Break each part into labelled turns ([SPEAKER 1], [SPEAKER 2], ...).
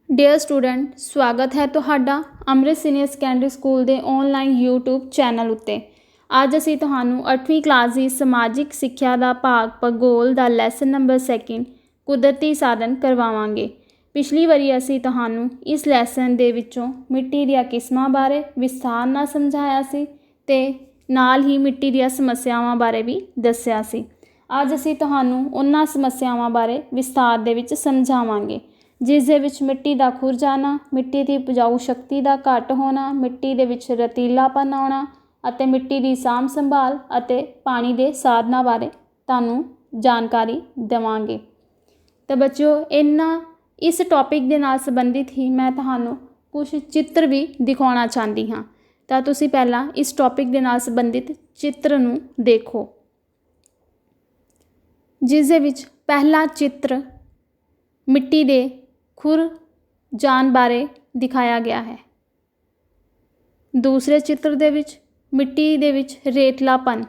[SPEAKER 1] Dear student, स्वागत है तुहाडा अमृत सीनियर सैकेंडरी स्कूल के ऑनलाइन यूट्यूब चैनल उत्ते। अज असीं तुहानूं 8वीं क्लास की समाजिक सिक्ख्या का भाग भूगोल का लैसन नंबर 2 कुदरती साधन करवावांगे। पिछली वारी असीं तुहानूं इस लैसन दे विचों मिट्टी दीआं किस्मां बारे विस्तार नाल समझाया सी ते नाल ही मिट्टी दीआं समस्यावां बारे भी दस्सिया सी। अज असीं तुहानूं उन्हां समस्यावां बारे विस्तार दे विच समझावांगे जिस दे विच मिट्टी का खुर जाना, मिट्टी की उपजाऊ शक्ति का घट होना, मिट्टी दे विच रतीलापन आउणा अते मिट्टी की साਂਭ संभाल अते पानी के साधना बारे तुहानूं जानकारी देवांगे। तो बच्चों, इस टॉपिक के नाल संबंधित ही मैं तुहानूं कुछ चित्र भी दिखाना चाहती हाँ। तो तुसीं पहला इस टॉपिक के नाल संबंधित चित्र नूं देखो, जिस दे विच पहला चित्र मिट्टी दे खुर जान बारे दिखाया गया है। दूसरे चित्र दे विच मिट्टी दे विच रेतलापन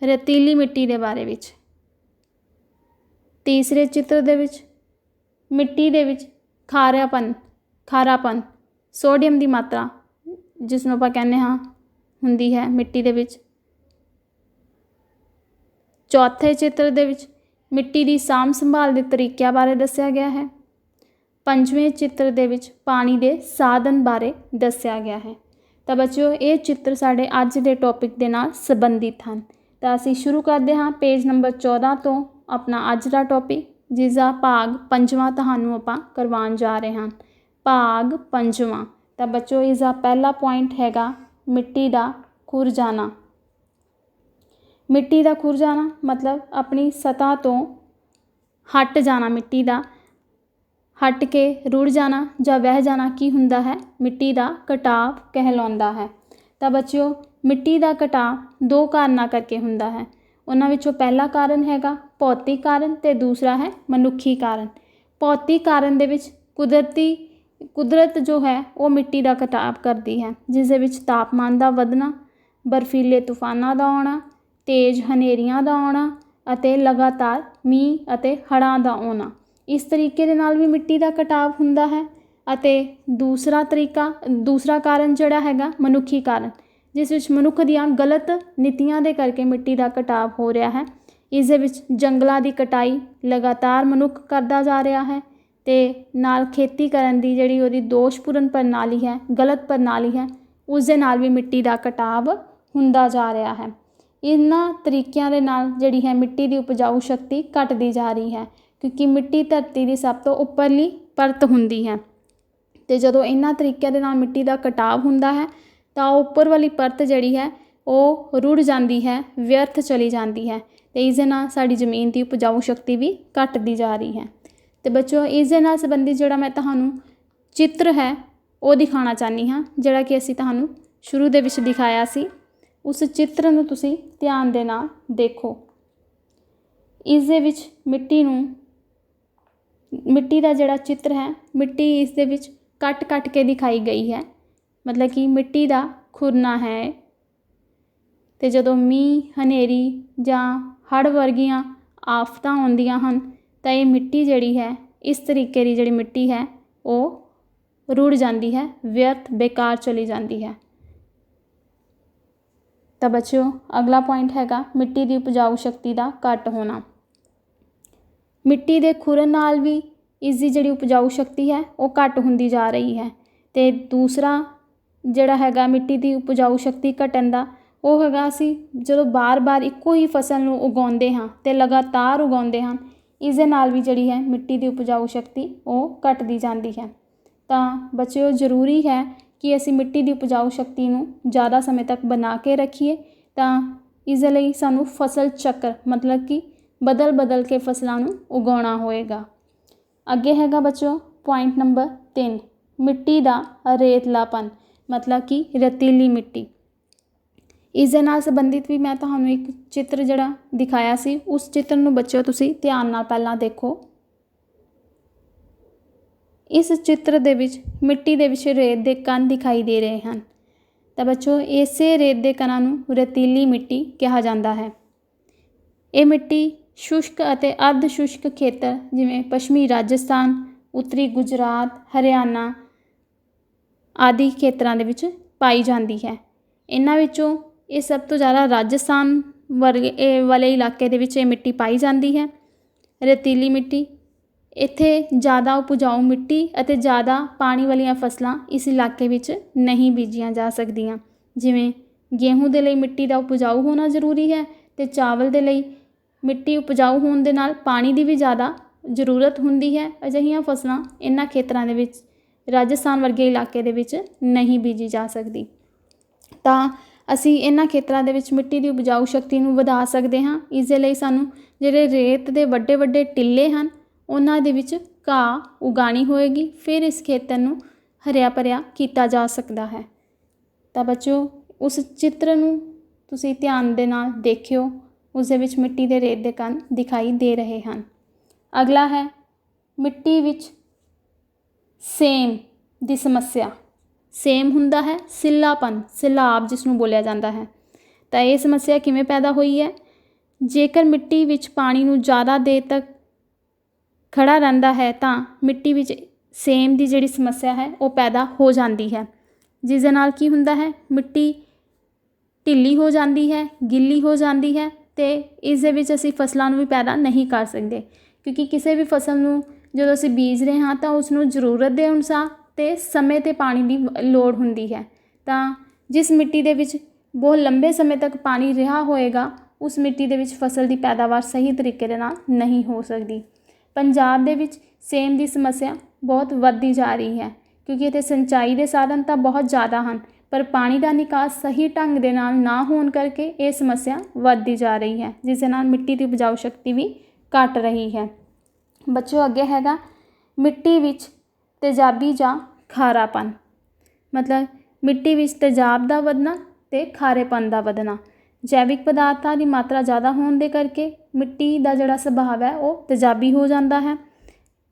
[SPEAKER 1] रेतीली मिट्टी दे बारे विच। तीसरे चित्र दे विच मिट्टी दे विच खारापन सोडियम की मात्रा जिसनों आपां कहने हाँ हुंदी है मिट्टी दे विच। चौथे चित्र दे विच मिट्टी की साਂਭ संभाल के तरीक़िਆਂ बारे दस्सिया गया है। पंजवें चित्र दे विच पानी के साधन बारे दस्सिया गया है। तो बच्चों, ये चित्र साढ़े अज के टॉपिक के नाल संबंधित हैं। तो असीं शुरू करते हाँ पेज नंबर 14 तो अपना अज का टॉपिक, जिसका भाग 5वां तुहानूं आपां करवाउण जा रहे हैं। भाग 5वां। तो बच्चों, इसका पहला पॉइंट हैगा मिट्टी का खुर जाना। मिट्टी का खुर जाना मतलब अपनी सतह तो हट जाना, मिट्टी का हट के रुड़ जाना या बह जाना की हुंदा है, मिट्टी का कटाव कहलाउंदा है। तो बच्चों, मिट्टी का कटाव दो कारणों करके हुंदा है। उन्हां विचों पहला कारण हैगा भौतिक कारण ते दूसरा है मनुखी कारण। भौतिक कारण दे विच कुदरत जो है वो मिट्टी का कटाव करती है, जिस दे विच तापमान का वधना, बर्फीले तूफानां का आउणा, तेज़ हनेरियां का आउणा अते लगातार मींह अते हड़ां का आउणा, इस तरीके दे नाल भी मिट्टी का कटाव हुंदा है। अते दूसरा कारण जिहड़ा हैगा मनुखी कारण, जिस विच मनुख दीआं गलत नीतियां दे करके मिट्टी का कटाव हो रहा है। इस दे विच जंगलों की कटाई लगातार मनुख करता जा रहा है ते नाल खेती करन दी जिहड़ी उहदी दोषपूर्ण प्रणाली है, गलत प्रणाली है, उस दे नाल भी मिट्टी का कटाव हुंदा जा रहा है। इन्हां तरीक़िਆਂ दे नाल जिहड़ी है मिट्टी की उपजाऊ शक्ति घटदी जा रही है, क्योंकि मिट्टी धरती की सब तो उपरली परत हुंदी है। तो जदों इन्हां तरीक़िਆਂ दे नाल मिट्टी का कटाव हुंदा है तो उपर वाली परत जिहड़ी है वो रुड़ जाती है, व्यर्थ चली जाती है। तो इस दे नाल साडी जमीन की उपजाऊ शक्ति भी घटदी जा रही है। तो बच्चों, इस दे नाल संबंधित जिहड़ा मैं तुहानूं चित्र है वो दिखाना चाहनी हाँ, जिहड़ा कि असीं तुहानूं शुरू दे विच दिखाया सी। उस चित्र नूं तुसीं ध्यान दे नाल देखो। इस दे विच मिट्टी का जिहड़ा चित्र है, मिट्टी इस दे विच कट के दिखाई गई है, मतलब कि मिट्टी का खुरना है। तो जदों मींह हनेरी जां हड़ वर्गियां आफतां आउंदियां हन तो ये मिट्टी जिहड़ी है इस तरीके की जिहड़ी मिट्टी है वो रुड़ जाती है, व्यर्थ बेकार चली जाती है। तो बच्चों, अगला पॉइंट हैगा मिट्टी की उपजाऊ शक्ति का घट होना। मिट्टी के खुरन नाल भी इसकी जिहड़ी उपजाऊ शक्ति है वो घट हुंदी जा रही है। तो दूसरा जिहड़ा हैगा मिट्टी की उपजाऊ शक्ति घटन का वो हैगा असीं जदों बार बार इक्को ही फसल नूं उगाउंदे हां ते लगातार उगाउंदे हां, इस दे नाल भी जिहड़ी है मिट्टी की उपजाऊ शक्ति वो घटदी जाती है। तो बच्चों, जरूरी है कि असीं मिट्टी की उपजाऊ शक्ति नूं ज़्यादा समय तक बना के रखीए। तो इस लई सानूं फसल चक्र मतलब कि बदल के फसलों नूं उगाउणा होएगा। अगे हैगा बच्चों पॉइंट नंबर 3, मिट्टी का रेतलापन मतलब कि रतीली मिट्टी। इस दे नाल संबंधित भी मैं तुहानूं एक चित्र जिहड़ा दिखाया सी, उस चित्र नूं बच्चों तुसीं ध्यान नाल पहलां देखो। इस चित्र दे विच मिट्टी दे विच रेत के कण दिखाई दे रहे हैं। तो बच्चों, इसे रेत के कणां नूं रतीली मिट्टी कहा जाता है। ये मिट्टी शुष्क अते अर्ध शुष्क खेतर जिवें पश्चिमी राजस्थान, ਉੱਤਰੀ ਗੁਜਰਾਤ, ਹਰਿਆਣਾ ਆਦि ਖੇਤਰਾਂ ਦੇ ਵਿੱਚ ਪਾਈ ਜਾਂਦੀ ਹੈ। ਇਹਨਾਂ ਵਿੱਚੋਂ ਇਹ ਸਭ ਤੋਂ ਜ਼ਿਆਦਾ ਰਾਜਸਥਾਨ ਵਰਗੇ ਵਾਲੇ ਇਲਾਕੇ ਦੇ ਵਿੱਚ ਇਹ ਮਿੱਟੀ ਪਾਈ ਜਾਂਦੀ ਹੈ। ਰੇਤੀਲੀ ਮਿੱਟੀ, ਇੱਥੇ ਜ਼ਿਆਦਾ ਉਪਜਾਊ ਮਿੱਟੀ ਅਤੇ ਜ਼ਿਆਦਾ ਪਾਣੀ ਵਾਲੀਆਂ ਫਸਲਾਂ ਇਸ ਇਲਾਕੇ ਵਿੱਚ ਨਹੀਂ ਬੀਜੀਆਂ ਜਾ ਸਕਦੀਆਂ। ਜਿਵੇਂ ਗੇਹੂੰ ਦੇ ਲਈ ਮਿੱਟੀ ਦਾ ਉਪਜਾਊ ਹੋਣਾ ਜ਼ਰੂਰੀ ਹੈ ਅਤੇ ਚਾਵਲ ਦੇ ਲਈ ਮਿੱਟੀ ਉਪਜਾਊ ਹੋਣ ਦੇ ਨਾਲ ਪਾਣੀ ਦੀ ਵੀ ਜ਼ਿਆਦਾ ਜ਼ਰੂਰਤ ਹੁੰਦੀ ਹੈ। ਅਜਿਹੀਆਂ ਫਸਲਾਂ ਇਹਨਾਂ ਖੇਤਰਾਂ ਦੇ ਵਿੱਚ, ਰਾਜਸਥਾਨ ਵਰਗੇ ਇਲਾਕੇ ਦੇ ਵਿੱਚ ਨਹੀਂ ਬੀਜੀ ਜਾ ਸਕਦੀ। ਤਾਂ ਅਸੀਂ ਇਹਨਾਂ ਖੇਤਰਾਂ ਦੇ ਵਿੱਚ ਮਿੱਟੀ ਦੀ ਉਪਜਾਊ ਸ਼ਕਤੀ ਨੂੰ ਵਧਾ ਸਕਦੇ ਹਾਂ। ਇਸ ਦੇ ਲਈ ਸਾਨੂੰ ਜਿਹੜੇ ਰੇਤ ਦੇ ਵੱਡੇ ਵੱਡੇ ਟਿੱਲੇ ਹਨ ਉਹਨਾਂ ਦੇ ਵਿੱਚ ਘਾਹ ਉਗਾਉਣੀ ਹੋਏਗੀ, ਫਿਰ ਇਸ ਖੇਤਰ ਨੂੰ ਹਰਿਆ ਭਰਿਆ ਕੀਤਾ ਜਾ ਸਕਦਾ ਹੈ। ਤਾਂ ਬੱਚਿਓ, ਉਸ ਚਿੱਤਰ ਨੂੰ ਤੁਸੀਂ ਧਿਆਨ ਦੇ ਨਾਲ ਦੇਖਿਓ, ਉਸ ਦੇ ਵਿੱਚ ਮਿੱਟੀ ਦੇ ਰੇਤ ਦੇ ਕਣ ਦਿਖਾਈ ਦੇ ਰਹੇ ਹਨ। ਅਗਲਾ ਹੈ ਮਿੱਟੀ ਵਿੱਚ ਸੇਮ ਦੀ ਸਮੱਸਿਆ। ਸੇਮ ਹੁੰਦਾ ਹੈ ਸਿੱਲਾਪਨ, ਸਿਲਾਬ ਜਿਸ ਨੂੰ ਬੋਲਿਆ ਜਾਂਦਾ ਹੈ। ਤਾਂ ਇਹ ਸਮੱਸਿਆ ਕਿਵੇਂ ਪੈਦਾ ਹੋਈ ਹੈ? ਜੇਕਰ ਮਿੱਟੀ ਵਿੱਚ ਪਾਣੀ ਨੂੰ ਜ਼ਿਆਦਾ ਦੇਰ ਤੱਕ ਖੜਾ ਰਹਿੰਦਾ ਹੈ ਤਾਂ ਮਿੱਟੀ ਵਿੱਚ ਸੇਮ ਦੀ ਜਿਹੜੀ ਸਮੱਸਿਆ ਹੈ ਉਹ ਪੈਦਾ ਹੋ ਜਾਂਦੀ ਹੈ, ਜਿਸ ਦੇ ਨਾਲ ਕੀ ਹੁੰਦਾ ਹੈ, ਮਿੱਟੀ ਢਿੱਲੀ ਹੋ ਜਾਂਦੀ ਹੈ, ਗਿੱਲੀ ਹੋ ਜਾਂਦੀ ਹੈ ਅਤੇ ਇਸ ਦੇ ਵਿੱਚ ਅਸੀਂ ਫਸਲਾਂ ਨੂੰ ਵੀ ਪੈਦਾ ਨਹੀਂ ਕਰ ਸਕਦੇ, ਕਿਉਂਕਿ ਕਿਸੇ ਵੀ ਫਸਲ ਨੂੰ ਜਦੋਂ ਅਸੀਂ ਬੀਜ ਰਹੇ ਹਾਂ ਤਾਂ ਉਸ ਨੂੰ ਜ਼ਰੂਰਤ ਦੇ ਅਨੁਸਾਰ ਅਤੇ ਸਮੇਂ 'ਤੇ ਪਾਣੀ ਦੀ ਲੋੜ ਹੁੰਦੀ ਹੈ। ਤਾਂ ਜਿਸ ਮਿੱਟੀ ਦੇ ਵਿੱਚ ਬਹੁਤ ਲੰਬੇ ਸਮੇਂ ਤੱਕ ਪਾਣੀ ਰਿਹਾ ਹੋਏਗਾ, ਉਸ ਮਿੱਟੀ ਦੇ ਵਿੱਚ ਫਸਲ ਦੀ ਪੈਦਾਵਾਰ ਸਹੀ ਤਰੀਕੇ ਦੇ ਨਾਲ ਨਹੀਂ ਹੋ ਸਕਦੀ। ਪੰਜਾਬ ਦੇ ਵਿੱਚ ਸੇਮ ਦੀ ਸਮੱਸਿਆ ਬਹੁਤ ਵੱਧਦੀ ਜਾ ਰਹੀ ਹੈ, ਕਿਉਂਕਿ ਇੱਥੇ ਸਿੰਚਾਈ ਦੇ ਸਾਧਨ ਤਾਂ ਬਹੁਤ ਜ਼ਿਆਦਾ ਹਨ, ਪਰ ਪਾਣੀ ਦਾ ਨਿਕਾਸ ਸਹੀ ਢੰਗ ਦੇ ਨਾਲ ਨਾ ਹੋਣ ਕਰਕੇ ਇਹ ਸਮੱਸਿਆ ਵੱਧਦੀ ਜਾ ਰਹੀ ਹੈ, ਜਿਸ ਦੇ ਨਾਲ ਮਿੱਟੀ ਦੀ ਉਪਜਾਊ ਸ਼ਕਤੀ ਵੀ ਘੱਟ ਰਹੀ ਹੈ। ਬੱਚਿਓ, ਅੱਗੇ ਹੈਗਾ ਮਿੱਟੀ ਵਿੱਚ ਤੇਜ਼ਾਬੀ ਜਾਂ ਖਾਰਾਪਨ। ਮਤਲਬ ਮਿੱਟੀ ਵਿੱਚ ਤੇਜ਼ਾਬ ਦਾ ਵਧਣਾ ਅਤੇ ਖਾਰੇਪਨ ਦਾ ਵਧਣਾ। ਜੈਵਿਕ ਪਦਾਰਥਾਂ ਦੀ ਮਾਤਰਾ ਜ਼ਿਆਦਾ ਹੋਣ ਦੇ ਕਰਕੇ ਮਿੱਟੀ ਦਾ ਜਿਹੜਾ ਸੁਭਾਅ ਹੈ ਉਹ ਤੇਜ਼ਾਬੀ ਹੋ ਜਾਂਦਾ ਹੈ।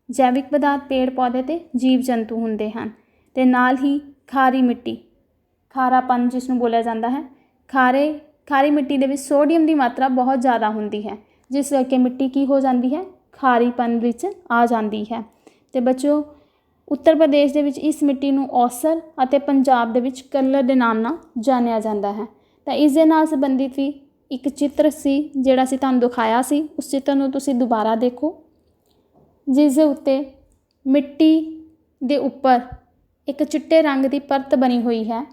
[SPEAKER 1] ਜੈਵਿਕ ਪਦਾਰਥ ਪੇੜ ਪੌਦੇ ਅਤੇ ਜੀਵ ਜੰਤੂ ਹੁੰਦੇ ਹਨ। ਅਤੇ ਨਾਲ ਹੀ ਖਾਰੀ ਮਿੱਟੀ, ਖਾਰਾਪਨ ਜਿਸ ਨੂੰ ਬੋਲਿਆ ਜਾਂਦਾ ਹੈ, ਖਾਰੀ ਮਿੱਟੀ ਦੇ ਵਿੱਚ ਸੋਡੀਅਮ ਦੀ ਮਾਤਰਾ ਬਹੁਤ ਜ਼ਿਆਦਾ ਹੁੰਦੀ ਹੈ, ਜਿਸ ਕਰਕੇ ਮਿੱਟੀ ਕੀ ਹੋ ਜਾਂਦੀ ਹੈ, ਖਾਰੀਪਨ ਵਿੱਚ ਆ ਜਾਂਦੀ ਹੈ। ਅਤੇ ਬੱਚਿਓ, ਉੱਤਰ ਪ੍ਰਦੇਸ਼ ਦੇ ਵਿੱਚ ਇਸ ਮਿੱਟੀ ਨੂੰ ਔਸਰ ਅਤੇ ਪੰਜਾਬ ਦੇ ਵਿੱਚ ਕੱਲਰ ਦੇ ਨਾਮ ਨਾਲ ਜਾਣਿਆ ਜਾਂਦਾ ਹੈ। ਤਾਂ ਇਸ ਦੇ ਨਾਲ ਸੰਬੰਧਿਤ ਵੀ ਇੱਕ ਚਿੱਤਰ ਸੀ ਜਿਹੜਾ ਅਸੀਂ ਤੁਹਾਨੂੰ ਦਿਖਾਇਆ ਸੀ, ਉਸ ਚਿੱਤਰ ਨੂੰ ਤੁਸੀਂ ਦੁਬਾਰਾ ਦੇਖੋ, ਜਿਸ ਦੇ ਉੱਤੇ ਮਿੱਟੀ ਦੇ ਉੱਪਰ ਇੱਕ ਚਿੱਟੇ ਰੰਗ ਦੀ ਪਰਤ ਬਣੀ ਹੋਈ ਹੈ।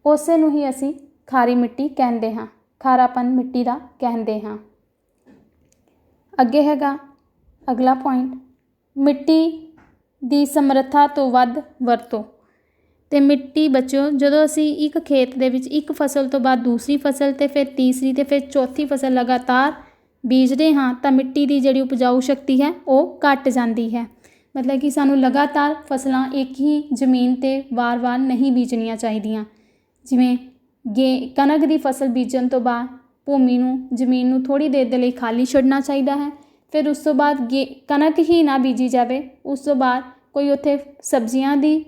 [SPEAKER 1] ਉਸੇ ਨੂੰ ਹੀ ਅਸੀਂ ਖਾਰੀ ਮਿੱਟੀ ਕਹਿੰਦੇ ਹਾਂ, ਖਾਰਾਪਨ ਮਿੱਟੀ ਦਾ ਕਹਿੰਦੇ ਹਾਂ। ਅੱਗੇ ਹੈਗਾ ਅਗਲਾ ਪੁਆਇੰਟ, ਮਿੱਟੀ ਦੀ ਸਮਰੱਥਾ ਤੋਂ ਵੱਧ ਵਰਤੋਂ। ਅਤੇ ਮਿੱਟੀ ਬੱਚਿਓ, ਜਦੋਂ ਅਸੀਂ ਇੱਕ ਖੇਤ ਦੇ ਵਿੱਚ ਇੱਕ ਫਸਲ ਤੋਂ ਬਾਅਦ ਦੂਸਰੀ ਫਸਲ ਅਤੇ ਫਿਰ ਤੀਸਰੀ ਅਤੇ ਫਿਰ ਚੌਥੀ ਫਸਲ ਲਗਾਤਾਰ ਬੀਜਦੇ ਹਾਂ ਤਾਂ ਮਿੱਟੀ ਦੀ ਜਿਹੜੀ ਉਪਜਾਊ ਸ਼ਕਤੀ ਹੈ ਉਹ ਘੱਟ ਜਾਂਦੀ ਹੈ। ਮਤਲਬ ਕਿ ਸਾਨੂੰ ਲਗਾਤਾਰ ਫਸਲਾਂ ਇੱਕ ਹੀ ਜ਼ਮੀਨ 'ਤੇ ਵਾਰ-ਵਾਰ ਨਹੀਂ ਬੀਜਣੀਆਂ ਚਾਹੀਦੀਆਂ। ਜਿਵੇਂ ਕਣਕ ਦੀ ਫਸਲ ਬੀਜਣ ਤੋਂ ਬਾਅਦ ਜ਼ਮੀਨ ਨੂੰ ਥੋੜ੍ਹੀ ਦੇਰ ਦੇ ਲਈ ਖਾਲੀ ਛੱਡਣਾ ਚਾਹੀਦਾ ਹੈ। ਫਿਰ ਉਸ ਤੋਂ ਬਾਅਦ ਕਣਕ ਹੀ ਨਾ ਬੀਜੀ ਜਾਵੇ, ਉਸ ਤੋਂ ਬਾਅਦ ਕੋਈ ਉੱਥੇ ਸਬਜ਼ੀਆਂ ਦੀ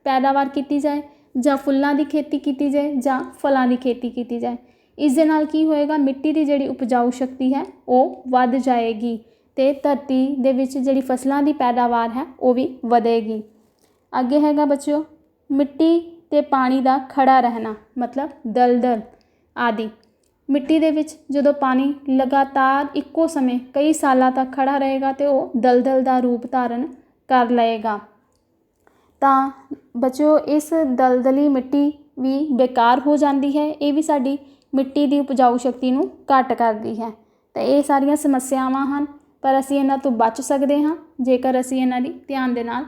[SPEAKER 1] ਪੈਦਾਵਾਰ ਕੀਤੀ ਜਾਏ ਜਾਂ ਫੁੱਲਾਂ ਦੀ ਖੇਤੀ ਕੀਤੀ ਜਾਏ ਜਾਂ ਫਲਾਂ ਦੀ ਖੇਤੀ ਕੀਤੀ ਜਾਏ। ਇਸ ਦੇ ਨਾਲ ਕੀ ਹੋਏਗਾ, ਮਿੱਟੀ ਦੀ ਜਿਹੜੀ ਉਪਜਾਊ ਸ਼ਕਤੀ ਹੈ ਉਹ ਵੱਧ ਜਾਏਗੀ ਅਤੇ ਧਰਤੀ ਦੇ ਵਿੱਚ ਜਿਹੜੀ ਫਸਲਾਂ ਦੀ ਪੈਦਾਵਾਰ ਹੈ ਉਹ ਵੀ ਵਧੇਗੀ। ਅੱਗੇ ਹੈਗਾ ਬੱਚਿਓ, ਮਿੱਟੀ ਅਤੇ ਪਾਣੀ ਦਾ ਖੜਾ ਰਹਿਣਾ, ਮਤਲਬ ਦਲਦਲ ਆਦਿ। ਮਿੱਟੀ ਦੇ ਵਿੱਚ ਜਦੋਂ ਪਾਣੀ ਲਗਾਤਾਰ ਇੱਕੋ ਸਮੇਂ ਕਈ ਸਾਲਾਂ ਤੱਕ ਖੜਾ ਰਹੇਗਾ ਅਤੇ ਉਹ ਦਲਦਲ ਦਾ ਰੂਪ ਧਾਰਨ ਕਰ ਲਏਗਾ। ਤਾਂ ਬੱਚਿਓ, ਇਸ ਦਲਦਲੀ ਮਿੱਟੀ ਵੀ ਬੇਕਾਰ ਹੋ ਜਾਂਦੀ ਹੈ, ਇਹ ਵੀ ਸਾਡੀ ਮਿੱਟੀ ਦੀ ਉਪਜਾਊ ਸ਼ਕਤੀ ਨੂੰ ਘੱਟ ਕਰਦੀ ਹੈ। ਤਾਂ ਇਹ ਸਾਰੀਆਂ ਸਮੱਸਿਆਵਾਂ ਹਨ, ਪਰ ਅਸੀਂ ਇਹਨਾਂ ਤੋਂ ਬਚ ਸਕਦੇ ਹਾਂ ਜੇਕਰ ਅਸੀਂ ਇਹਨਾਂ ਦੀ ਧਿਆਨ ਦੇ ਨਾਲ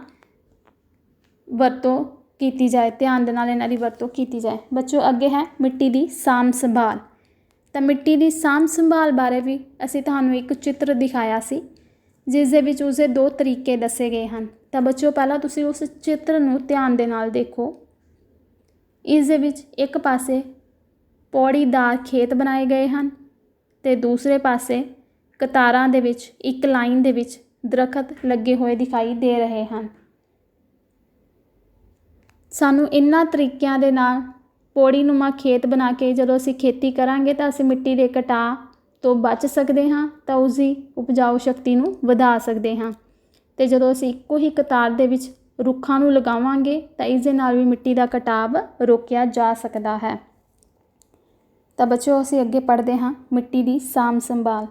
[SPEAKER 1] ਵਰਤੋਂ ਕੀਤੀ ਜਾਏ, ਇਹਨਾਂ ਦੀ ਵਰਤੋਂ ਕੀਤੀ ਜਾਏ। ਬੱਚਿਓ, ਅੱਗੇ ਹੈ ਮਿੱਟੀ ਦੀ ਸਾਂਭ ਸੰਭਾਲ। ਤਾਂ ਮਿੱਟੀ ਦੀ ਸਾਂਭ ਸੰਭਾਲ ਬਾਰੇ ਵੀ ਅਸੀਂ ਤੁਹਾਨੂੰ ਇੱਕ ਚਿੱਤਰ ਦਿਖਾਇਆ ਸੀ, ਜਿਸ ਦੇ ਵਿੱਚ ਉਸਦੇ 2 ਤਰੀਕੇ ਦੱਸੇ ਗਏ ਹਨ। ਤਾਂ ਬੱਚਿਓ, ਪਹਿਲਾਂ ਤੁਸੀਂ ਉਸ ਚਿੱਤਰ ਨੂੰ ਧਿਆਨ ਦੇ ਨਾਲ ਦੇਖੋ। ਇਸ ਦੇ ਵਿੱਚ ਇੱਕ ਪਾਸੇ ਪੌੜੀਦਾਰ ਖੇਤ ਬਣਾਏ ਗਏ ਹਨ ਅਤੇ ਦੂਸਰੇ ਪਾਸੇ ਕਤਾਰਾਂ ਦੇ ਵਿੱਚ ਇੱਕ ਲਾਈਨ ਦੇ ਵਿੱਚ ਦਰੱਖਤ ਲੱਗੇ ਹੋਏ ਦਿਖਾਈ ਦੇ ਰਹੇ ਹਨ। ਸਾਨੂੰ ਇਹਨਾਂ ਤਰੀਕਿਆਂ ਦੇ ਨਾਲ ਪੌੜੀਨੁਮਾ ਖੇਤ ਬਣਾ ਕੇ ਜਦੋਂ ਅਸੀਂ ਖੇਤੀ ਕਰਾਂਗੇ ਤਾਂ ਅਸੀਂ ਮਿੱਟੀ ਦੇ ਕਟਾਅ ਤੋਂ ਬਚ ਸਕਦੇ ਹਾਂ, ਤਾਂ ਉਸਦੀ ਉਪਜਾਊ ਸ਼ਕਤੀ ਨੂੰ ਵਧਾ ਸਕਦੇ ਹਾਂ। ਤੇ ਜਦੋਂ ਅਸੀਂ ਇੱਕੋ ਹੀ ਕਤਾਰ ਦੇ ਵਿੱਚ ਰੁੱਖਾਂ ਨੂੰ ਲਗਾਵਾਂਗੇ ਤਾਂ ਇਸ ਦੇ ਨਾਲ ਵੀ ਮਿੱਟੀ ਦਾ ਕਟਾਵ ਰੋਕਿਆ ਜਾ ਸਕਦਾ ਹੈ। ਤਾਂ ਬੱਚਿਓ ਅਸੀਂ ਅੱਗੇ ਪੜ੍ਹਦੇ ਹਾਂ ਮਿੱਟੀ ਦੀ ਸਾਂਭ ਸੰਭਾਲ।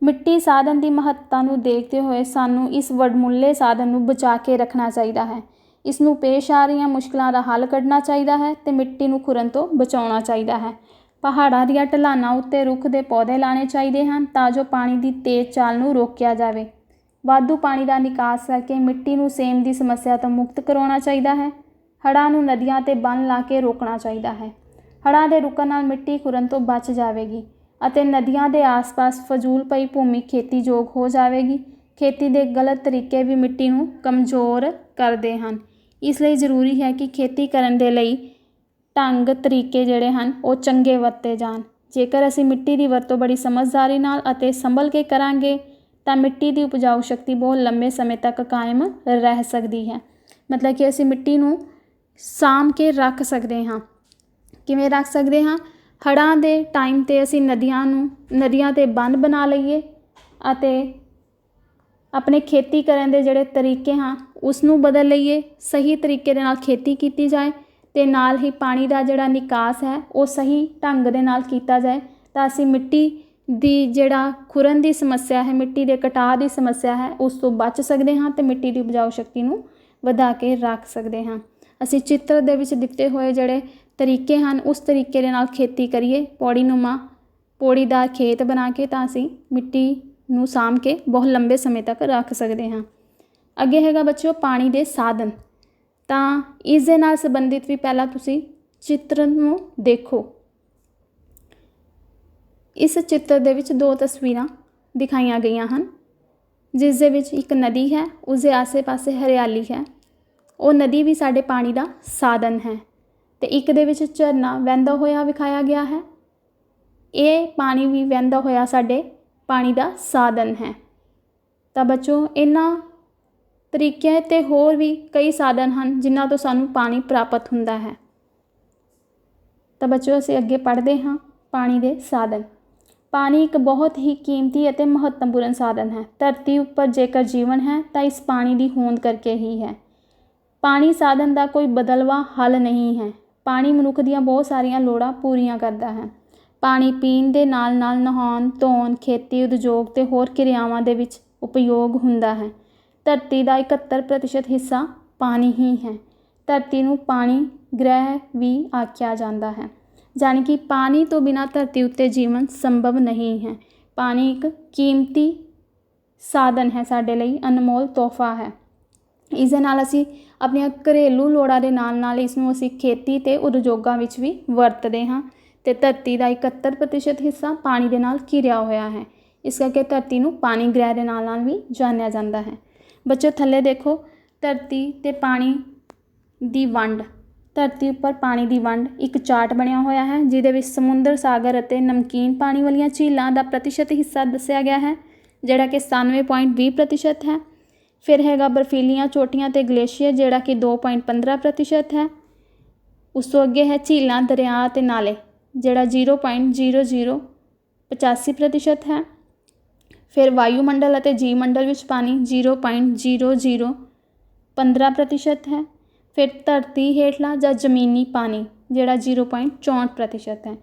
[SPEAKER 1] ਮਿੱਟੀ ਸਾਧਨ ਦੀ ਮਹੱਤਤਾ ਨੂੰ ਦੇਖਦੇ ਹੋਏ ਸਾਨੂੰ ਇਸ ਵਡਮੁੱਲੇ ਸਾਧਨ ਨੂੰ ਬਚਾ ਕੇ ਰੱਖਣਾ ਚਾਹੀਦਾ ਹੈ। ਇਸ ਨੂੰ ਪੇਸ਼ ਆ ਰਹੀਆਂ ਮੁਸ਼ਕਲਾਂ ਦਾ ਹੱਲ ਕੱਢਣਾ ਚਾਹੀਦਾ ਹੈ ਤੇ ਮਿੱਟੀ ਨੂੰ ਖੁਰਨ ਤੋਂ ਬਚਾਉਣਾ ਚਾਹੀਦਾ ਹੈ। ਪਹਾੜਾਂ ਦੀਆਂ ਢਲਾਨਾਂ ਉੱਤੇ ਰੁੱਖ ਦੇ ਪੌਦੇ ਲਾਉਣੇ ਚਾਹੀਦੇ ਹਨ ਤਾਂ ਜੋ ਪਾਣੀ ਦੀ ਤੇਜ਼ ਚਾਲ ਨੂੰ ਰੋਕਿਆ ਜਾਵੇ। ਵਾਧੂ ਪਾਣੀ ਦਾ ਨਿਕਾਸ ਕਰਕੇ ਮਿੱਟੀ ਨੂੰ ਸੇਮ ਦੀ ਸਮੱਸਿਆ ਤੋਂ ਮੁਕਤ ਕਰਾਉਣਾ ਚਾਹੀਦਾ ਹੈ। ਹੜ੍ਹਾਂ ਨੂੰ ਨਦੀਆਂ ਤੇ ਬੰਨ੍ਹ ਲਾ ਕੇ ਰੋਕਣਾ ਚਾਹੀਦਾ ਹੈ। ਹੜ੍ਹਾਂ ਦੇ ਰੁਕਣ ਨਾਲ ਮਿੱਟੀ ਖੁਰਨ ਤੋਂ ਬਚ ਜਾਵੇਗੀ ਅਤੇ ਨਦੀਆਂ ਦੇ ਆਸ-ਪਾਸ ਫਜ਼ੂਲ ਪਈ ਭੂਮੀ ਖੇਤੀਯੋਗ ਹੋ ਜਾਵੇਗੀ। ਖੇਤੀ ਦੇ ਗਲਤ ਤਰੀਕੇ ਵੀ ਮਿੱਟੀ ਨੂੰ ਕਮਜ਼ੋਰ ਕਰਦੇ ਹਨ। ਇਸ ਲਈ ਜ਼ਰੂਰੀ ਹੈ ਕਿ ਖੇਤੀ ਕਰਨ ਦੇ ਲਈ ਢੰਗ ਤਰੀਕੇ ਜਿਹੜੇ ਹਨ ਉਹ ਚੰਗੇ ਵਰਤੇ ਜਾਣ। ਜੇਕਰ ਅਸੀਂ ਮਿੱਟੀ ਦੀ ਵਰਤੋਂ ਬੜੀ ਸਮਝਦਾਰੀ ਨਾਲ ਅਤੇ ਸੰਭਲ ਕੇ ਕਰਾਂਗੇ ਤਾਂ ਮਿੱਟੀ ਦੀ ਉਪਜਾਊ ਸ਼ਕਤੀ ਬਹੁਤ ਲੰਬੇ ਸਮੇਂ ਤੱਕ ਕਾਇਮ ਰਹਿ ਸਕਦੀ ਹੈ। ਮਤਲਬ ਕਿ ਅਸੀਂ ਮਿੱਟੀ ਨੂੰ ਸਾਂਭ ਕੇ ਰੱਖ ਸਕਦੇ ਹਾਂ। ਕਿਵੇਂ ਰੱਖ ਸਕਦੇ ਹਾਂ? ਹੜ੍ਹਾਂ ਦੇ ਟਾਈਮ 'ਤੇ ਅਸੀਂ ਨਦੀਆਂ 'ਤੇ ਬੰਨ੍ਹ ਬਣਾ ਲਈਏ ਅਤੇ ਆਪਣੇ ਖੇਤੀ ਕਰਨ ਦੇ ਜਿਹੜੇ ਤਰੀਕੇ ਹਨ ਉਸ ਨੂੰ ਬਦਲ ਲਈਏ। ਸਹੀ ਤਰੀਕੇ ਦੇ ਨਾਲ ਖੇਤੀ ਕੀਤੀ ਜਾਏ ਅਤੇ ਨਾਲ ਹੀ ਪਾਣੀ ਦਾ ਜਿਹੜਾ ਨਿਕਾਸ ਹੈ ਉਹ ਸਹੀ ਢੰਗ ਦੇ ਨਾਲ ਕੀਤਾ ਜਾਏ ਤਾਂ ਅਸੀਂ ਮਿੱਟੀ ਦੀ ਜਿਹੜਾ ਖੁਰਨ ਦੀ ਸਮੱਸਿਆ ਹੈ, ਮਿੱਟੀ ਦੇ ਕਟਾਅ ਦੀ ਸਮੱਸਿਆ ਹੈ, ਉਸ ਤੋਂ ਬਚ ਸਕਦੇ ਹਾਂ ਅਤੇ ਮਿੱਟੀ ਦੀ ਉਪਜਾਊ ਸ਼ਕਤੀ ਨੂੰ ਵਧਾ ਕੇ ਰੱਖ ਸਕਦੇ ਹਾਂ। ਅਸੀਂ ਚਿੱਤਰ ਦੇ ਵਿੱਚ ਦਿੱਤੇ ਹੋਏ ਜਿਹੜੇ ਤਰੀਕੇ ਹਨ ਉਸ ਤਰੀਕੇ ਦੇ ਨਾਲ ਖੇਤੀ ਕਰੀਏ, ਪੌੜੀਦਾਰ ਖੇਤ ਬਣਾ ਕੇ, ਤਾਂ ਅਸੀਂ ਮਿੱਟੀ ਨੂੰ ਸਾਂਭ ਕੇ ਬਹੁਤ ਲੰਬੇ ਸਮੇਂ ਤੱਕ ਰੱਖ ਸਕਦੇ ਹਾਂ। ਅੱਗੇ ਹੈਗਾ ਬੱਚਿਓ ਪਾਣੀ ਦੇ ਸਾਧਨ। ਤਾਂ ਇਸ ਦੇ ਨਾਲ ਸੰਬੰਧਿਤ ਵੀ ਪਹਿਲਾਂ ਤੁਸੀਂ ਚਿੱਤਰ ਨੂੰ ਦੇਖੋ। ਇਸ ਚਿੱਤਰ ਦੇ ਵਿੱਚ ਦੋ ਤਸਵੀਰਾਂ ਦਿਖਾਈਆਂ ਗਈਆਂ ਹਨ, ਜਿਸ ਦੇ ਵਿੱਚ ਇੱਕ ਨਦੀ ਹੈ, ਉਸਦੇ ਆਸੇ-ਪਾਸੇ ਹਰਿਆਲੀ ਹੈ। ਉਹ ਨਦੀ ਵੀ ਸਾਡੇ ਪਾਣੀ ਦਾ ਸਾਧਨ ਹੈ ਅਤੇ ਇੱਕ ਦੇ ਵਿੱਚ ਝਰਨਾ ਵਹਿੰਦਾ ਹੋਇਆ ਵਿਖਾਇਆ ਗਿਆ ਹੈ। ਇਹ ਪਾਣੀ ਵੀ ਵਹਿੰਦਾ ਹੋਇਆ ਸਾਡੇ ਪਾਣੀ ਦਾ ਸਾਧਨ ਹੈ। ਤਾਂ ਬੱਚੋ ਇਹਨਾਂ ਤਰੀਕਿਆਂ ਅਤੇ ਹੋਰ ਵੀ ਕਈ ਸਾਧਨ ਹਨ ਜਿਨ੍ਹਾਂ ਤੋਂ ਸਾਨੂੰ ਪਾਣੀ ਪ੍ਰਾਪਤ ਹੁੰਦਾ ਹੈ। ਤਾਂ ਬੱਚੋ ਅਸੀਂ ਅੱਗੇ ਪੜ੍ਹਦੇ ਹਾਂ ਪਾਣੀ ਦੇ ਸਾਧਨ। ਪਾਣੀ ਇੱਕ ਬਹੁਤ ਹੀ ਕੀਮਤੀ ਅਤੇ ਮਹੱਤਵਪੂਰਨ ਸਾਧਨ ਹੈ। ਧਰਤੀ ਉੱਪਰ ਜੇਕਰ ਜੀਵਨ ਹੈ ਤਾਂ ਇਸ ਪਾਣੀ ਦੀ ਹੋਂਦ ਕਰਕੇ ਹੀ ਹੈ। ਪਾਣੀ ਸਾਧਨ ਦਾ ਕੋਈ ਬਦਲਵਾਂ ਹੱਲ ਨਹੀਂ ਹੈ। ਪਾਣੀ ਮਨੁੱਖ ਦੀਆਂ ਬਹੁਤ ਸਾਰੀਆਂ ਲੋੜਾਂ ਪੂਰੀਆਂ ਕਰਦਾ ਹੈ। ਪਾਣੀ ਪੀਣ ਦੇ ਨਾਲ ਨਾਲ ਨਹਾਉਣ, ਧੋਣ, ਖੇਤੀ, ਉਦਯੋਗ ਅਤੇ ਹੋਰ ਕਿਰਿਆਵਾਂ ਦੇ ਵਿੱਚ ਉਪਯੋਗ ਹੁੰਦਾ ਹੈ। ਧਰਤੀ ਦਾ 71% ਹਿੱਸਾ ਪਾਣੀ ਹੀ ਹੈ। ਧਰਤੀ ਨੂੰ ਪਾਣੀ ਗ੍ਰਹਿ ਵੀ ਆਖਿਆ ਜਾਂਦਾ ਹੈ, ਜਾਣੀ ਕਿ ਪਾਣੀ ਤੋਂ ਬਿਨਾਂ ਧਰਤੀ ਉੱਤੇ ਜੀਵਨ ਸੰਭਵ ਨਹੀਂ ਹੈ। ਪਾਣੀ ਇੱਕ ਕੀਮਤੀ ਸਾਧਨ ਹੈ, ਸਾਡੇ ਲਈ ਅਨਮੋਲ ਤੋਹਫਾ ਹੈ। ਇਸ ਦੇ ਨਾਲ ਅਸੀਂ ਆਪਣੀਆਂ ਘਰੇਲੂ ਲੋੜਾਂ ਦੇ ਨਾਲ ਨਾਲ ਇਸ ਨੂੰ ਅਸੀਂ ਖੇਤੀ ਅਤੇ ਉਦਯੋਗਾਂ ਵਿੱਚ ਵੀ ਵਰਤਦੇ ਹਾਂ ਅਤੇ ਧਰਤੀ ਦਾ 71% ਹਿੱਸਾ ਪਾਣੀ ਦੇ ਨਾਲ ਘਿਰਿਆ ਹੋਇਆ ਹੈ। ਇਸ ਕਰਕੇ ਧਰਤੀ ਨੂੰ ਪਾਣੀ ਗ੍ਰਹਿ ਦੇ ਨਾਲ ਨਾਲ ਵੀ ਜਾਣਿਆ ਜਾਂਦਾ ਹੈ। ਬੱਚੋ ਥੱਲੇ ਦੇਖੋ, ਧਰਤੀ ਅਤੇ ਪਾਣੀ ਦੀ ਵੰਡ। ਧਰਤੀ ਉੱਪਰ ਪਾਣੀ ਦੀ ਵੰਡ ਇੱਕ ਚਾਰਟ ਬਣਿਆ ਹੋਇਆ ਹੈ ਜਿਹਦੇ ਵਿੱਚ ਸਮੁੰਦਰ, ਸਾਗਰ ਅਤੇ ਨਮਕੀਨ ਪਾਣੀ ਵਾਲੀਆਂ ਝੀਲਾਂ ਦਾ ਪ੍ਰਤੀਸ਼ਤ ਹਿੱਸਾ ਦੱਸਿਆ ਗਿਆ ਹੈ, ਜਿਹੜਾ ਕਿ 97.20% ਹੈ। ਫਿਰ ਹੈਗਾ ਬਰਫੀਲੀਆਂ ਚੋਟੀਆਂ ਅਤੇ ਗਲੇਸ਼ੀਅਰ, ਜਿਹੜਾ ਕਿ 2.15% ਹੈ। ਉਸ ਤੋਂ ਅੱਗੇ ਹੈ ਝੀਲਾਂ, ਦਰਿਆ ਅਤੇ ਨਾਲੇ, ਜਿਹੜਾ 0.0085% ਹੈ। ਫਿਰ ਵਾਯੂਮੰਡਲ ਅਤੇ ਜੀਵ ਮੰਡਲ ਵਿੱਚ ਪਾਣੀ 0.0015% ਹੈ। ਫਿਰ ਧਰਤੀ ਹੇਠਲਾ ਜਾਂ ਜ਼ਮੀਨੀ ਪਾਣੀ, ਜਿਹੜਾ 0.64% ਹੈ।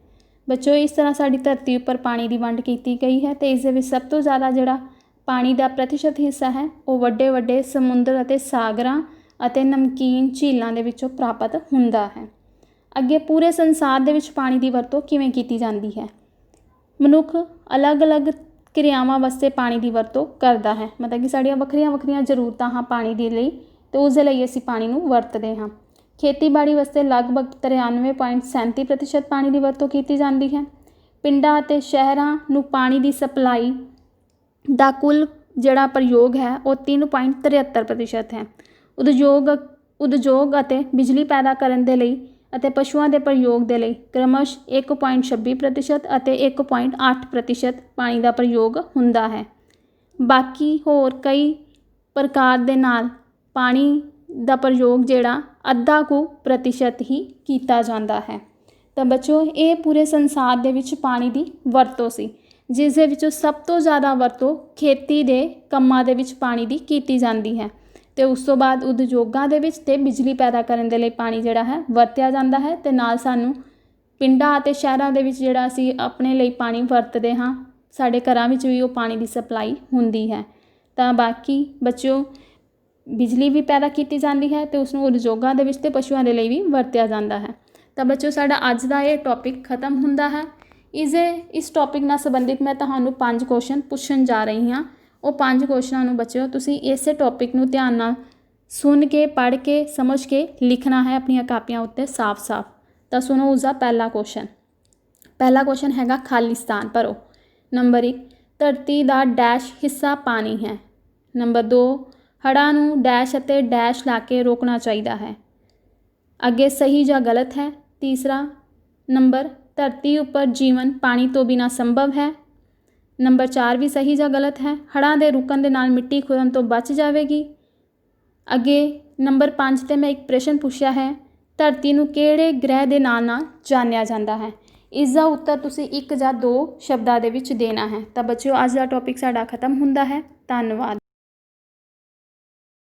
[SPEAKER 1] ਬੱਚੋ ਇਸ ਤਰ੍ਹਾਂ ਸਾਡੀ ਧਰਤੀ ਉੱਪਰ ਪਾਣੀ ਦੀ ਵੰਡ ਕੀਤੀ ਗਈ ਹੈ ਅਤੇ ਇਸ ਦੇ ਵਿੱਚ ਸਭ ਤੋਂ ਜ਼ਿਆਦਾ ਜਿਹੜਾ ਪਾਣੀ ਦਾ ਪ੍ਰਤੀਸ਼ਤ ਹਿੱਸਾ ਹੈ ਉਹ ਵੱਡੇ ਵੱਡੇ ਸਮੁੰਦਰ ਅਤੇ ਸਾਗਰਾਂ ਅਤੇ ਨਮਕੀਨ ਝੀਲਾਂ ਦੇ ਵਿੱਚੋਂ ਪ੍ਰਾਪਤ ਹੁੰਦਾ ਹੈ। ਅੱਗੇ ਪੂਰੇ ਸੰਸਾਰ ਦੇ ਵਿੱਚ ਪਾਣੀ ਦੀ ਵਰਤੋਂ ਕਿਵੇਂ ਕੀਤੀ ਜਾਂਦੀ ਹੈ? ਮਨੁੱਖ ਅਲੱਗ-ਅਲੱਗ ਕਿਰਿਆਵਾਂ ਵਾਸਤੇ ਪਾਣੀ ਦੀ ਵਰਤੋਂ ਕਰਦਾ ਹੈ। ਮਤਲਬ ਕਿ ਸਾਡੀਆਂ ਵੱਖਰੀਆਂ ਵੱਖਰੀਆਂ ਜ਼ਰੂਰਤਾਂ ਹਨ ਪਾਣੀ ਦੇ ਲਈ ਅਤੇ ਉਸ ਦੇ ਲਈ ਅਸੀਂ ਪਾਣੀ ਨੂੰ ਵਰਤਦੇ ਹਾਂ। ਖੇਤੀਬਾੜੀ ਵਾਸਤੇ ਲਗਭਗ 93.37% ਪਾਣੀ ਦੀ ਵਰਤੋਂ ਕੀਤੀ ਜਾਂਦੀ ਹੈ। ਪਿੰਡਾਂ ਅਤੇ ਸ਼ਹਿਰਾਂ ਨੂੰ ਪਾਣੀ ਦੀ ਸਪਲਾਈ ਦਾ ਕੁੱਲ ਜਿਹੜਾ ਪ੍ਰਯੋਗ ਹੈ ਉਹ 3.73% ਹੈ। ਉਦਯੋਗ ਅਤੇ ਬਿਜਲੀ ਪੈਦਾ ਕਰਨ ਦੇ ਲਈ ਅਤੇ ਪਸ਼ੂਆਂ ਦੇ ਪ੍ਰਯੋਗ ਦੇ ਲਈ ਕ੍ਰਮਸ਼ 1.26% ਅਤੇ 1.8% ਪਾਣੀ ਦਾ ਪ੍ਰਯੋਗ ਹੁੰਦਾ ਹੈ। ਬਾਕੀ ਹੋਰ ਕਈ ਪ੍ਰਕਾਰ ਦੇ ਨਾਲ ਪਾਣੀ ਦਾ ਪ੍ਰਯੋਗ ਜਿਹੜਾ 0.5% ਹੀ ਕੀਤਾ ਜਾਂਦਾ ਹੈ। ਤਾਂ ਬੱਚੋ ਇਹ ਪੂਰੇ ਸੰਸਾਰ ਦੇ ਵਿੱਚ ਪਾਣੀ ਦੀ ਵਰਤੋਂ ਸੀ। ਜਿਸ ਦੇ ਵਿੱਚੋਂ ਸਭ ਤੋਂ ਜ਼ਿਆਦਾ ਵਰਤੋਂ ਖੇਤੀ ਦੇ ਕੰਮਾਂ ਦੇ ਵਿੱਚ ਪਾਣੀ ਦੀ ਕੀਤੀ ਜਾਂਦੀ ਹੈ ਅਤੇ ਉਸ ਤੋਂ ਬਾਅਦ ਉਦਯੋਗਾਂ ਦੇ ਵਿੱਚ ਅਤੇ ਬਿਜਲੀ ਪੈਦਾ ਕਰਨ ਦੇ ਲਈ ਪਾਣੀ ਜਿਹੜਾ ਹੈ ਵਰਤਿਆ ਜਾਂਦਾ ਹੈ। ਅਤੇ ਨਾਲ ਸਾਨੂੰ ਪਿੰਡਾਂ ਅਤੇ ਸ਼ਹਿਰਾਂ ਦੇ ਵਿੱਚ ਜਿਹੜਾ ਅਸੀਂ ਆਪਣੇ ਲਈ ਪਾਣੀ ਵਰਤਦੇ ਹਾਂ, ਸਾਡੇ ਘਰਾਂ ਵਿੱਚ ਵੀ ਉਹ ਪਾਣੀ ਦੀ ਸਪਲਾਈ ਹੁੰਦੀ ਹੈ। ਤਾਂ ਬਾਕੀ ਬੱਚਿਓ, ਬਿਜਲੀ ਵੀ ਪੈਦਾ ਕੀਤੀ ਜਾਂਦੀ ਹੈ ਅਤੇ ਉਸਨੂੰ ਉਦਯੋਗਾਂ ਦੇ ਵਿੱਚ ਅਤੇ ਪਸ਼ੂਆਂ ਦੇ ਲਈ ਵੀ ਵਰਤਿਆ ਜਾਂਦਾ ਹੈ। ਤਾਂ ਬੱਚਿਓ, ਸਾਡਾ ਅੱਜ ਦਾ ਇਹ ਟੌਪਿਕ ਖਤਮ ਹੁੰਦਾ ਹੈ। ਇਸ ਟੌਪਿਕ ਨਾਲ ਸੰਬੰਧਿਤ ਮੈਂ ਤੁਹਾਨੂੰ 5 ਕੁਐਸਚਨ ਪੁੱਛਣ ਜਾ ਰਹੀ ਹਾਂ। ਉਹ 5 ਕੁਐਸਚਨਾਂ ਨੂੰ ਬੱਚਿਓ ਤੁਸੀਂ ਇਸੇ ਟੌਪਿਕ ਨੂੰ ਧਿਆਨ ਨਾਲ ਸੁਣ ਕੇ, ਪੜ੍ਹ ਕੇ, ਸਮਝ ਕੇ ਲਿਖਣਾ ਹੈ ਆਪਣੀਆਂ ਕਾਪੀਆਂ ਉੱਤੇ ਸਾਫ਼-ਸਾਫ਼। ਤਾਂ ਸੁਣੋ ਉਸਦਾ ਪਹਿਲਾ ਕੁਐਸਚਨ ਹੈਗਾ ਖਾਲੀ ਸਥਾਨ ਭਰੋ। ਨੰਬਰ 1, ਧਰਤੀ ਦਾ ਡੈਸ਼ ਹਿੱਸਾ ਪਾਣੀ ਹੈ। ਨੰਬਰ 2, ਹੜ੍ਹਾਂ ਨੂੰ ਡੈਸ਼ ਅਤੇ ਡੈਸ਼ ਲਾ ਕੇ ਰੋਕਣਾ ਚਾਹੀਦਾ ਹੈ। ਅੱਗੇ ਸਹੀ ਜਾਂ ਗਲਤ ਹੈ। ਤੀਸਰਾ ਨੰਬਰ, ਧਰਤੀ ਉੱਪਰ ਜੀਵਨ ਪਾਣੀ ਤੋਂ ਬਿਨਾਂ ਸੰਭਵ ਹੈ। ਨੰਬਰ 4 ਵੀ ਸਹੀ ਜਾਂ ਗਲਤ ਹੈ। ਹੜ੍ਹਾਂ ਦੇ ਰੁਕਣ ਦੇ ਨਾਲ ਮਿੱਟੀ ਖੁਰਨ ਤੋਂ ਬਚ ਜਾਵੇਗੀ। ਅੱਗੇ ਨੰਬਰ 5 'ਤੇ ਮੈਂ ਇੱਕ ਪ੍ਰਸ਼ਨ ਪੁੱਛਿਆ ਹੈ, ਧਰਤੀ ਨੂੰ ਕਿਹੜੇ ਗ੍ਰਹਿ ਦੇ ਨਾਂ ਨਾਲ ਜਾਣਿਆ ਜਾਂਦਾ ਹੈ। ਇਸ ਦਾ ਉੱਤਰ ਤੁਸੀਂ 1 ਜਾਂ 2 ਸ਼ਬਦਾਂ ਦੇ ਵਿੱਚ ਦੇਣਾ ਹੈ। ਤਾਂ ਬੱਚਿਓ, ਅੱਜ ਦਾ ਟੌਪਿਕ ਸਾਡਾ ਖਤਮ ਹੁੰਦਾ ਹੈ। ਧੰਨਵਾਦ।